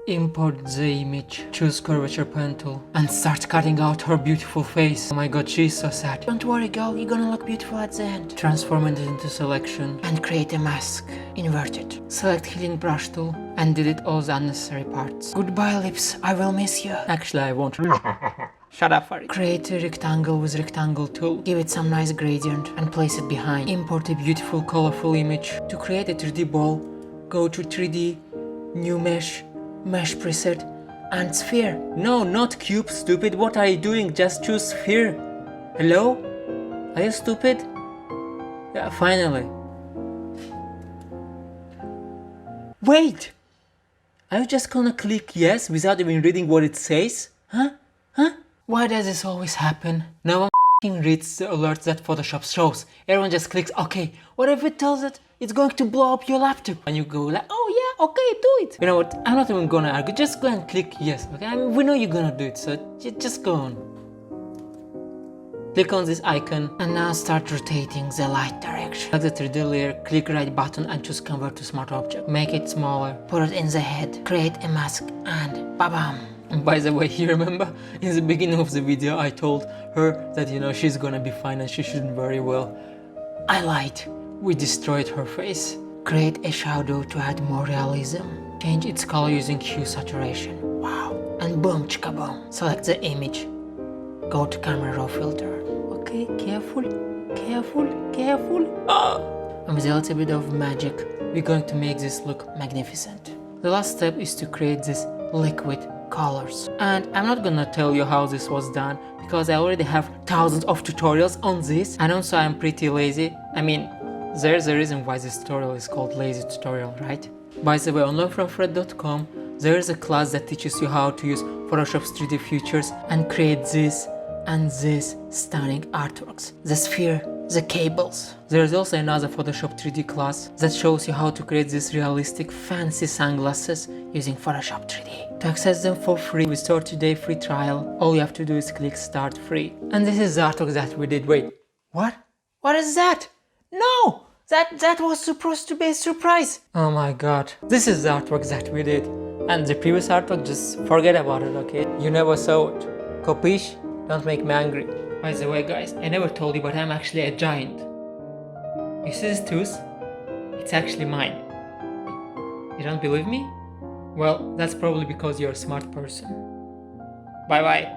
Import the image, choose curvature pen tool, and start cutting out her beautiful face. Oh my god, she's so sad. Don't worry girl, you're gonna look beautiful at the end. Transform it into selection and create a mask. Invert it. Select healing brush tool and delete all the unnecessary parts. Goodbye lips, I will miss you. Actually I won't. Shut up, Farid. Create a rectangle with rectangle tool. Give it some nice gradient and place it behind. Import a beautiful colorful image. To create a 3D ball, go to 3D, new mesh preset, and sphere. No, not cube, stupid. What are you doing? Just choose sphere. Hello? Are you stupid? Yeah, finally. Wait! Are you just gonna click yes without even reading what it says? Huh? Why does this always happen? No one reads the alerts that Photoshop shows. Everyone just clicks OK. What if it tells it it's going to blow up your laptop? And you go like, oh yeah, okay, do it. You know what? I'm not even gonna argue. Just go and click yes, okay? I mean, we know you're gonna do it, so just go on. Click on this icon and now start rotating the light direction. Select the 3D layer, click right button and choose convert to smart object. Make it smaller, put it in the head, create a mask and ba-bam. And by the way, you remember in the beginning of the video I told her that she's gonna be fine and she shouldn't worry well. I lied. We destroyed her face. Create a shadow to add more realism. Change its color using hue saturation. Wow. And boom, chicka boom. Select the image. Go to camera raw filter. Okay, careful. And with a little bit of magic, we're going to make this look magnificent. The last step is to create this liquid colors. And I'm not gonna tell you how this was done because I already have thousands of tutorials on this, and also I'm pretty lazy. I mean, there's a reason why this tutorial is called lazy tutorial, right? By the way, on learnfromfred.com there is a class that teaches you how to use Photoshop's 3D features and create this and this stunning artworks. The sphere, the cables. There is also another Photoshop 3D class that shows you how to create these realistic fancy sunglasses using Photoshop 3D. To access them for free with 30-day free trial, all you have to do is click start free. And this is the artwork that we did. Wait, what? What is that? No! That was supposed to be a surprise! Oh my god. This is the artwork that we did. And the previous artwork, just forget about it, okay? You never saw it. Capiche? Don't make me angry. By the way guys, I never told you, but I'm actually a giant. You see this tooth? It's actually mine. You don't believe me? Well, that's probably because you're a smart person. Bye bye.